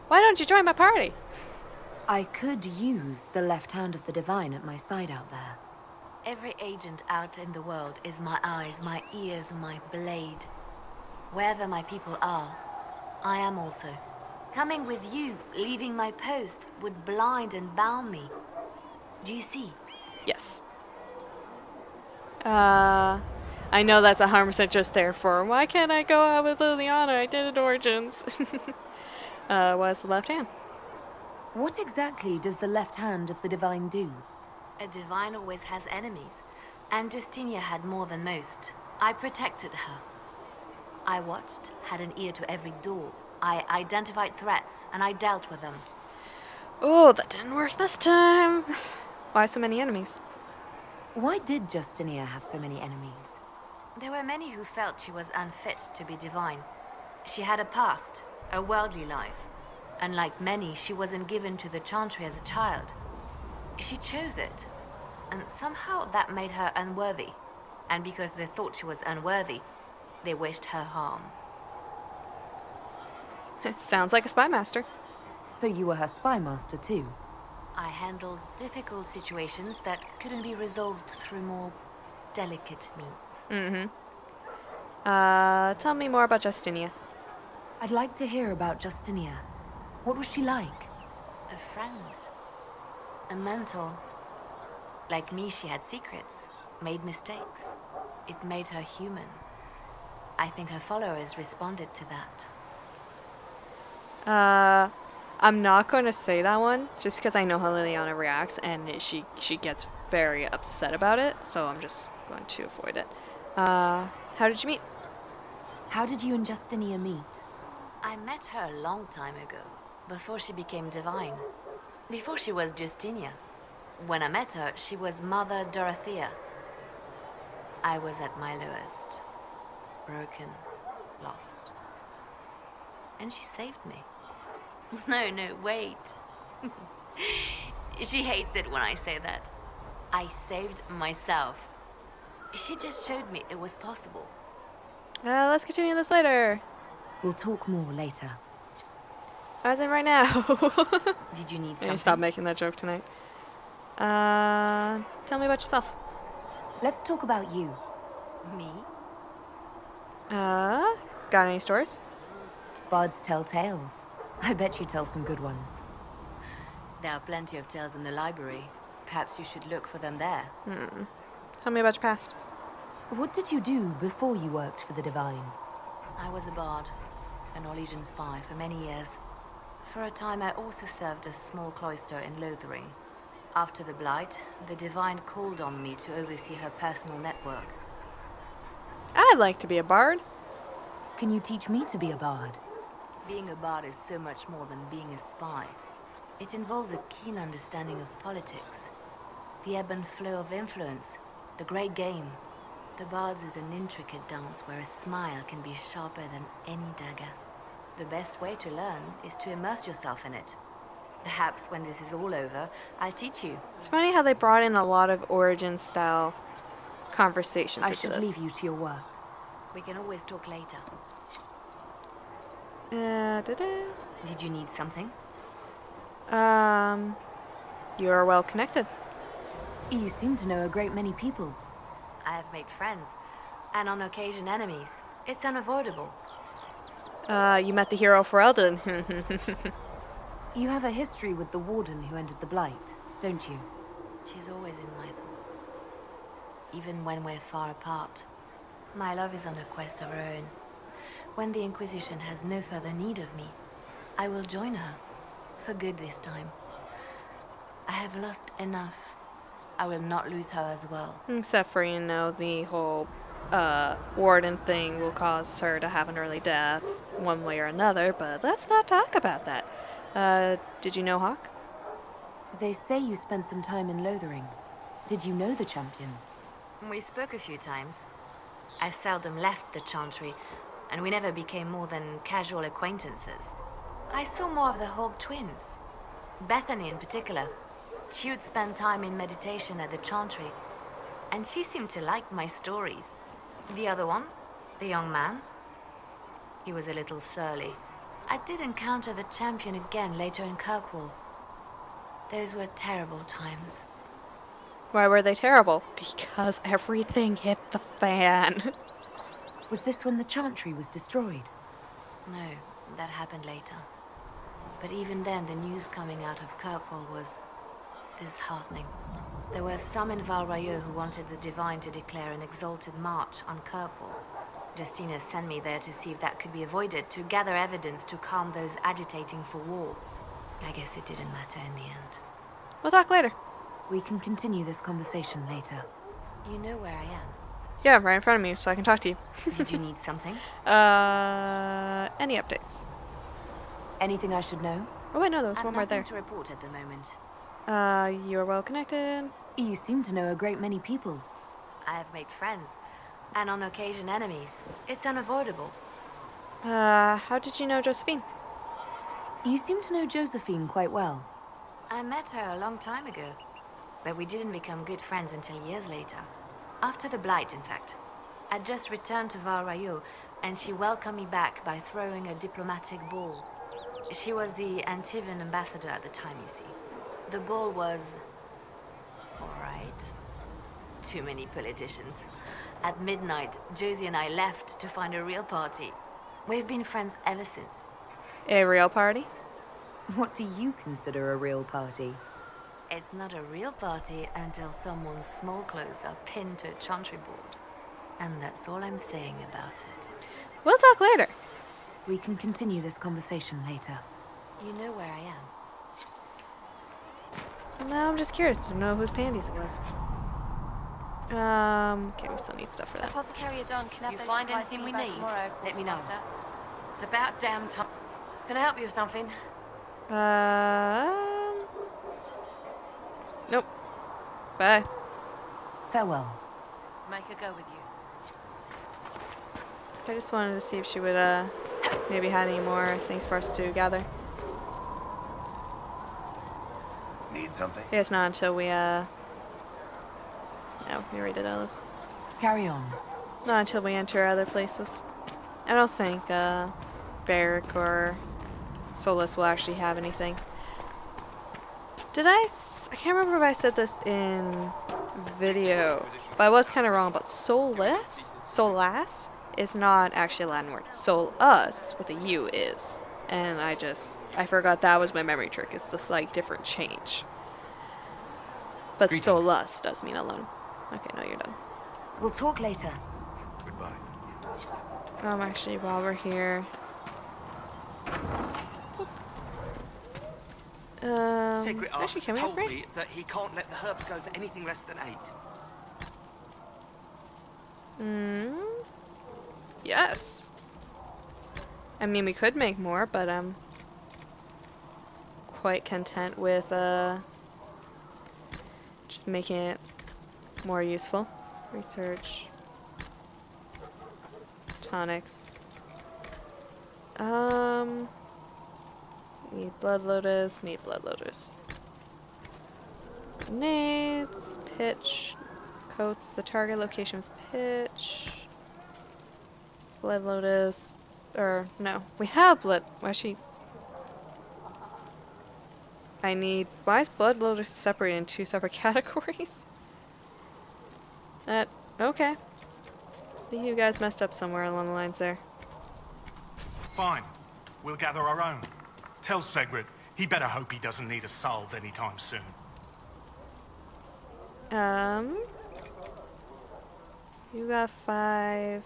Why don't you join my party? I could use the left hand of the divine at my side out there. Every agent out in the world is my eyes, my ears, my blade. Wherever my people are, I am also. Coming with you, leaving my post, would blind and bound me. Do you see? Yes. I know that's 100% just there for, why can't I go out with Liliana? I did it Origins. What's the left hand? What exactly does the left hand of the divine do? A divine always has enemies, and Justinia had more than most. I protected her. I watched, had an ear to every door. I identified threats, and I dealt with them. Oh, that didn't work this time. Why so many enemies? Why did Justinia have so many enemies? There were many who felt she was unfit to be divine. She had a past, a worldly life. Unlike many, she wasn't given to the Chantry as a child. She chose it, and somehow that made her unworthy. And because they thought she was unworthy, they wished her harm. Sounds like a spy master. So you were her spy master too? I handled difficult situations that couldn't be resolved through more delicate means. Tell me more about Justinia. I'd like to hear about Justinia. What was she like? A friend. A mentor. Like me, she had secrets, made mistakes. It made her human. I think her followers responded to that. I'm not going to say that one, just because I know how Liliana reacts, and she gets very upset about it, so I'm just going to avoid it. How did you meet? How did you and Justinia meet? I met her a long time ago, before she became divine. Before she was Justinia. When I met her, she was Mother Dorothea. I was at my lowest. Broken, lost. And she saved me. No, wait. She hates it when I say that. I saved myself. She just showed me it was possible. Let's continue this later. We'll talk more later. As in right now. Did you need I something? need to stop making that joke tonight. Tell me about yourself. Let's talk about you. Me? Got any stories? Bards tell tales. I bet you tell some good ones. There are plenty of tales in the library. Perhaps you should look for them there. Tell me about your past. What did you do before you worked for the Divine? I was a bard, an Orlesian spy for many years. For a time I also served a small cloister in Lothering. After the Blight, the Divine called on me to oversee her personal network. I'd like to be a bard. Can you teach me to be a bard? Being a bard is so much more than being a spy. It involves a keen understanding of politics, the ebb and flow of influence, the great game. The bard's is an intricate dance where a smile can be sharper than any dagger. The best way to learn is to immerse yourself in it. Perhaps when this is all over, I'll teach you. It's funny how they brought in a lot of Origin-style conversations I into should this. leave you to your work. We can always talk later. Did you need something? You're well connected. You seem to know a great many people. I have made friends, and on occasion enemies. It's unavoidable. You met the hero Ferelden. You have a history with the Warden who entered the Blight, don't you? She's always in my thoughts. Even when we're far apart. My love is on a quest of her own. When the Inquisition has no further need of me, I will join her. For good this time. I have lost enough. I will not lose her as well. Except for, you know, the whole Warden thing will cause her to have an early death one way or another, but let's not talk about that. Did you know Hawk? They say you spent some time in Lothering. Did you know the champion? We spoke a few times. I seldom left the Chantry, and we never became more than casual acquaintances. I saw more of the Hawk twins. Bethany in particular. She would spend time in meditation at the Chantry, and she seemed to like my stories. The other one, the young man, he was a little surly. I did encounter the champion again later in Kirkwall. Those were terrible times. Why were they terrible? Because everything hit the fan. Was this when the Chantry was destroyed? No, that happened later. But even then, the news coming out of Kirkwall was disheartening. There were some in Val Rayeau who wanted the Divine to declare an exalted march on Kirkwall. Justina sent me there to see if that could be avoided, to gather evidence to calm those agitating for war. I guess it didn't matter in the end. We'll talk later. We can continue this conversation later. You know where I am. Yeah, right in front of me, so I can talk to you. Did you need something? Any updates? Anything I should know? Oh, I know there was I've one more nothing there. to report at the moment. You're well connected. You seem to know a great many people. I have made friends, and on occasion enemies. It's unavoidable. How did you know Josephine? You seem to know Josephine quite well. I met her a long time ago, but we didn't become good friends until years later. After the Blight, in fact. I'd just returned to Val Rayeau, and she welcomed me back by throwing a diplomatic ball. She was the Antivan ambassador at the time, you see. The ball was... alright. Too many politicians. At midnight, Josie and I left to find a real party. We've been friends ever since. A real party? What do you consider a real party? It's not a real party until someone's small clothes are pinned to a chantry board. And that's all I'm saying about it. We'll talk later. We can continue this conversation later. You know where I am. Now I'm just curious to know whose panties it was. Okay, we still need stuff for that. Apothecary Don can have You those find supplies anything for we you by need? tomorrow, Let me know. Quartermaster. It's about damn time. Can I help you with something? Nope. Bye. Farewell. Make her go with you. I just wanted to see if she would, maybe had any more things for us to gather. Need something? I guess not until we, no, we already did all this. Carry on. Not until we enter other places. I don't think, Varric or Solus will actually have anything. I can't remember if I said this in video, but I was kind of wrong about Solus. Solas is not actually a Latin word. Solus with a U is. And I forgot that was my memory trick. It's the slight different change. But Greetings. Solus does mean alone. Okay, no, you're done. We'll talk later. Goodbye. Actually, while we're here... Secret actually, can we told upgrade? me that he can't let the herbs go for anything less than 8. Yes. I mean, we could make more, but I'm quite content with, just making it more useful. Research. Tonics. Need blood lotus, need blood lotus. Grenades, pitch, coats the target location with pitch. Blood lotus, or no, we have blood. Actually, why is blood lotus separated in 2 separate categories? Okay. I think you guys messed up somewhere along the lines there. Fine. We'll gather our own. Tell Segrid he better hope he doesn't need a salve anytime soon. You got 5.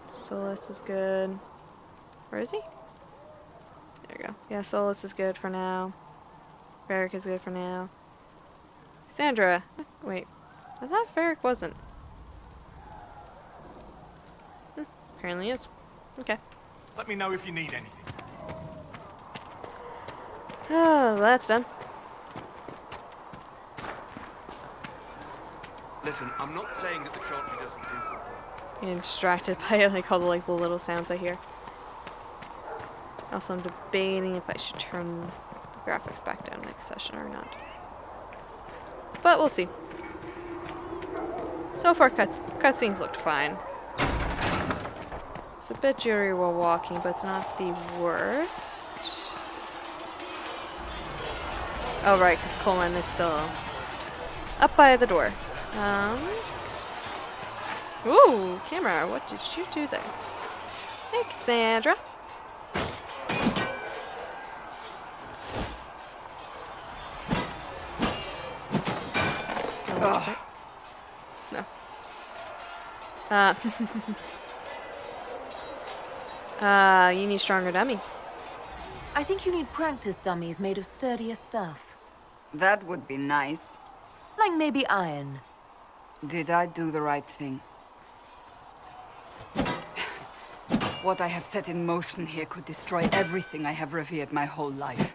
Solus is good. Where is he? There you go. Yeah, Solus is good for now. Varric is good for now. Sandra! Wait. I thought Varric wasn't. Apparently is. Okay. Let me know if you need anything. Oh, that's done. Listen, I'm not saying that the Chantry doesn't do... Getting distracted by like all the little sounds I hear. Also, I'm debating if I should turn the graphics back down next session or not. But we'll see. So far, cutscenes looked fine. It's a bit jittery while walking, but it's not the worst. Oh, right, because Colin is still up by the door. Ooh, camera, what did you do there? Hey, Cassandra. No. You need stronger dummies. I think you need practice dummies made of sturdier stuff. That would be nice. Like maybe iron. Did I do the right thing? What I have set in motion here could destroy everything I have revered my whole life.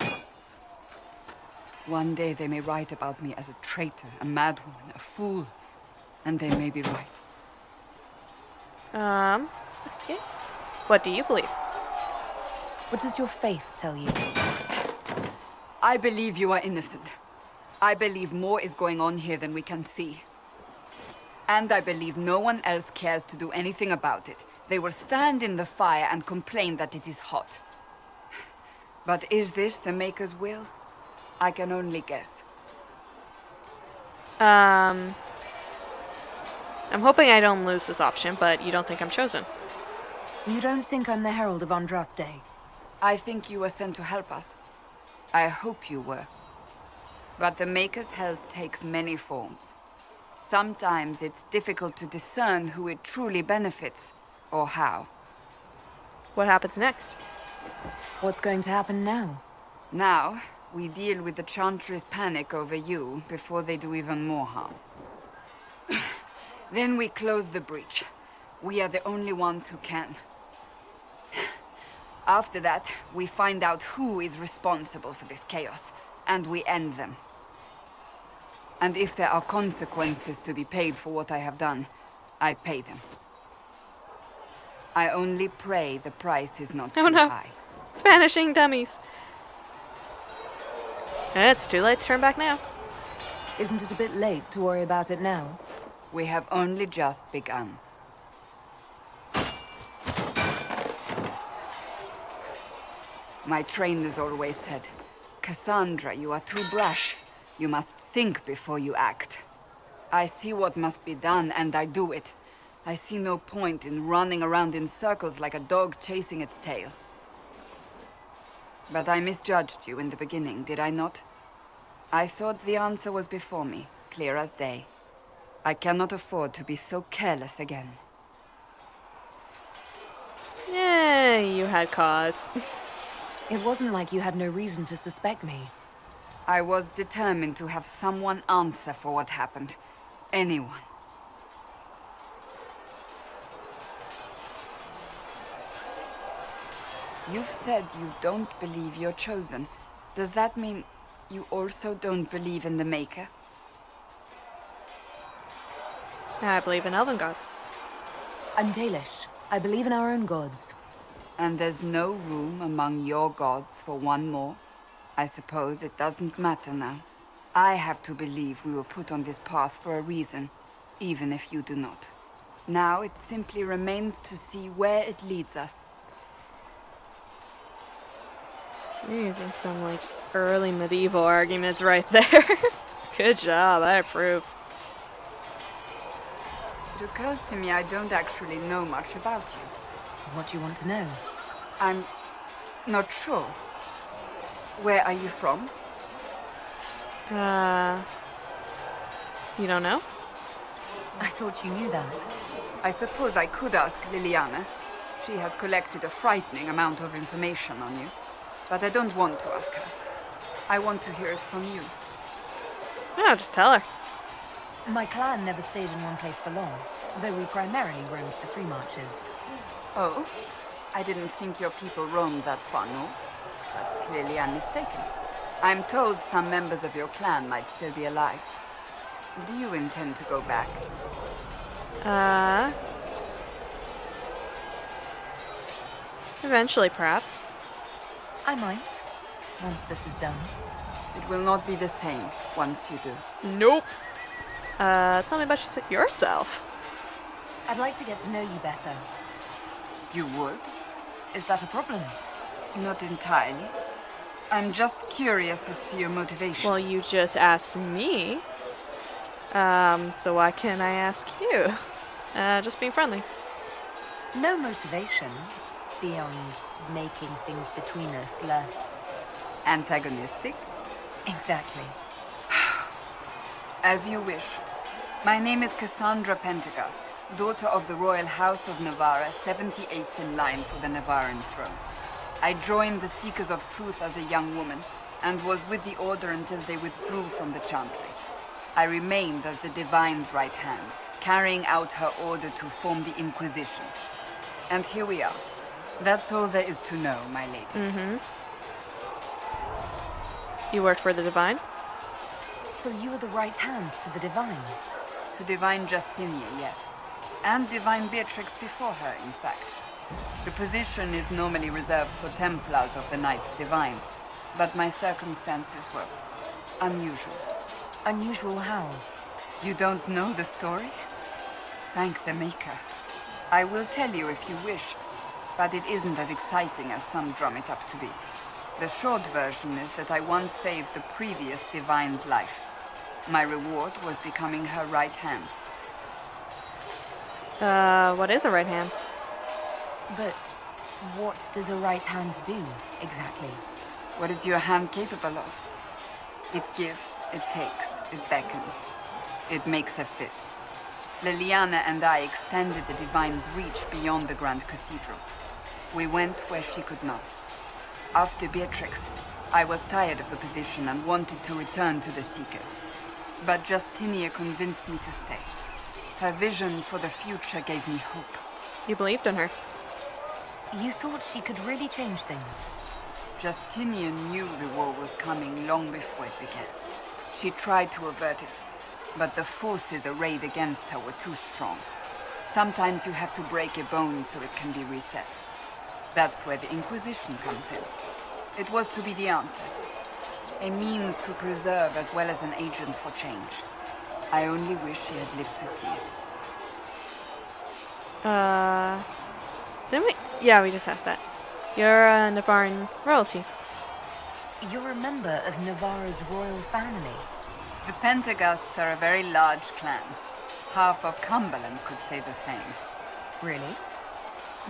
One day they may write about me as a traitor, a madwoman, a fool. And they may be right. Investigate. What do you believe? What does your faith tell you? I believe you are innocent. I believe more is going on here than we can see. And I believe no one else cares to do anything about it. They will stand in the fire and complain that it is hot. But is this the Maker's will? I can only guess. I'm hoping I don't lose this option, but you don't think I'm chosen. You don't think I'm the Herald of Andraste? I think you were sent to help us. I hope you were. But the Maker's help takes many forms. Sometimes it's difficult to discern who it truly benefits, or how. What happens next? What's going to happen now? Now, we deal with the Chantry's panic over you before they do even more harm. Then we close the breach. We are the only ones who can. After that, we find out who is responsible for this chaos, and we end them. And if there are consequences to be paid for what I have done, I pay them. I only pray the price is not too high. Spanishing dummies. It's too late to turn back now. Isn't it a bit late to worry about it now? We have only just begun. My trainers always said, Cassandra, you are too brash. You must think before you act. I see what must be done, and I do it. I see no point in running around in circles like a dog chasing its tail. But I misjudged you in the beginning, did I not? I thought the answer was before me, clear as day. I cannot afford to be so careless again. Yeah, you had cause. It wasn't like you had no reason to suspect me. I was determined to have someone answer for what happened. Anyone. You've said you don't believe you're chosen. Does that mean you also don't believe in the Maker? I believe in elven gods. I'm Dalish. I believe in our own gods. And there's no room among your gods for one more? I suppose it doesn't matter now. I have to believe we were put on this path for a reason, even if you do not. Now it simply remains to see where it leads us. You're using some, like, early medieval arguments right there. Good job, I approve. It occurs to me I don't actually know much about you. What do you want to know? I'm not sure. Where are you from? You don't know? I thought you knew that. I suppose I could ask Liliana. She has collected a frightening amount of information on you. But I don't want to ask her. I want to hear it from you. No, just tell her. My clan never stayed in one place for long, though we primarily roamed the free marches. Oh? I didn't think your people roamed that far north. But clearly I'm mistaken. I'm told some members of your clan might still be alive. Do you intend to go back? Eventually, perhaps. I might, once this is done. It will not be the same once you do. Nope. Tell me about yourself. I'd like to get to know you better. You would? Is that a problem? Not entirely. I'm just curious as to your motivation. Well, you just asked me. So why can't I ask you? Just being friendly. No motivation beyond making things between us less. Antagonistic? Exactly. As you wish. My name is Cassandra Pentecost, daughter of the Royal House of Navarra, 78th in line for the Navarran throne. I joined the Seekers of Truth as a young woman, and was with the Order until they withdrew from the Chantry. I remained as the Divine's right hand, carrying out her order to form the Inquisition. And here we are. That's all there is to know, my lady. Mm-hmm. You worked for the Divine? So you were the right hand to the Divine? To Divine Justinia, yes. And Divine Beatrix before her, in fact. The position is normally reserved for Templars of the Knights Divine, but my circumstances were unusual. Unusual how? You don't know the story? Thank the Maker. I will tell you if you wish, but it isn't as exciting as some drum it up to be. The short version is that I once saved the previous Divine's life. My reward was becoming her right hand. What is a right hand? But what does a right hand do, exactly? What is your hand capable of? It gives, it takes, it beckons. It makes a fist. Liliana and I extended the Divine's reach beyond the Grand Cathedral. We went where she could not. After Beatrix, I was tired of the position and wanted to return to the Seekers. But Justinia convinced me to stay. Her vision for the future gave me hope. You believed in her. You thought she could really change things? Justinian knew the war was coming long before it began. She tried to avert it, but the forces arrayed against her were too strong. Sometimes you have to break a bone so it can be reset. That's where the Inquisition comes in. It was to be the answer. A means to preserve as well as an agent for change. I only wish she had lived to see it. Didn't we? Yeah, we just asked that. You're a Navarran royalty. You're a member of Navarra's royal family. The Pentaghasts are a very large clan. Half of Cumberland could say the same. Really?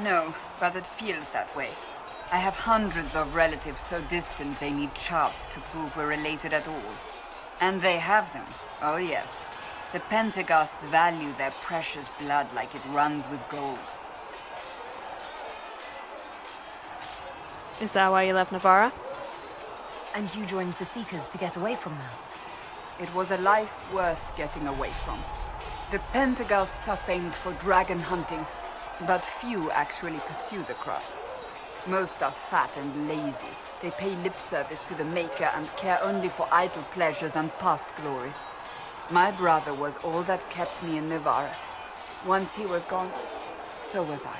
No, but it feels that way. I have hundreds of relatives so distant they need charts to prove we're related at all. And they have them. Oh yes. The Pentaghasts value their precious blood like it runs with gold. Is that why you left Navarra? And you joined the Seekers to get away from that? It was a life worth getting away from. The Pentaghasts are famed for dragon hunting, but few actually pursue the craft. Most are fat and lazy. They pay lip service to the Maker and care only for idle pleasures and past glories. My brother was all that kept me in Navarra. Once he was gone, so was I.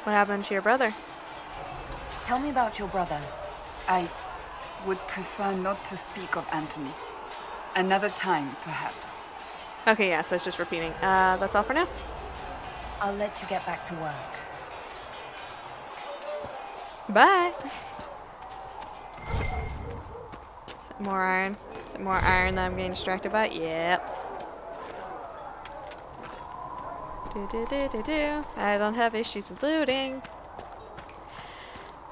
What happened to your brother? Tell me about your brother. I would prefer not to speak of Anthony. Another time, perhaps. Okay, yeah, so it's just repeating. That's all for now. I'll let you get back to work. Bye! Is it more iron? Is it more iron that I'm getting distracted by? Yep. Do. I don't have issues with looting.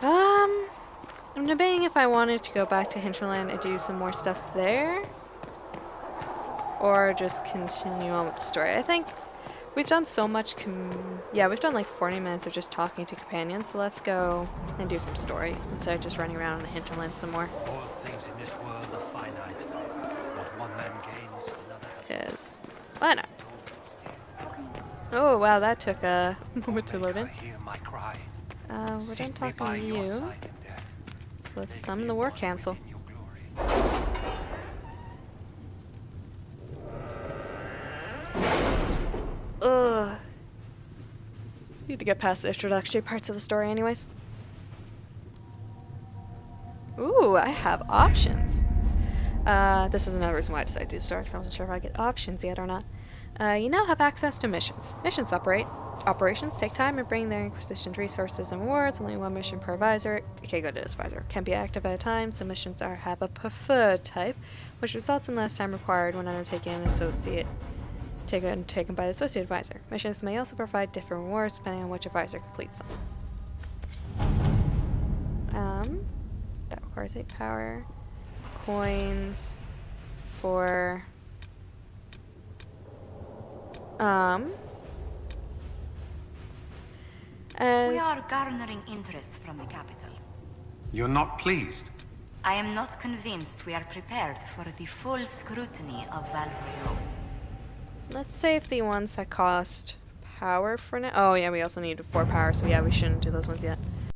I'm debating if I wanted to go back to Hinterland and do some more stuff there, or just continue on with the story. I think we've done so much we've done like 40 minutes of just talking to companions, so let's go and do some story instead of just running around in the Hinterland some more. All things in this world are finite. What one man gains, another has. Because why not? Oh wow, that took a moment to load in. Hear my cry. We're done Seat me by talking to your you, side in death. so let's summon the War Council. In your glory. Ugh. Need to get past the introductory parts of the story anyways. Ooh, I have options. This is another reason why I decided to do the story, because I wasn't sure if I get options yet or not. You now have access to missions. Missions operate operations take time and bring their Inquisition's resources and rewards. Only one mission per advisor. Okay, go to this advisor. Can be active at a time. Some missions have a preferred type, which results in less time required when undertaking an associate taken by the associate advisor. Missions may also provide different rewards depending on which advisor completes them. That requires 8 power. Coins for We are garnering interest from the capital. You're not pleased? I am not convinced we are prepared for the full scrutiny of Valhalla. Let's save the ones that cost power for now. Oh yeah, we also need 4 power, so yeah, we shouldn't do those ones yet.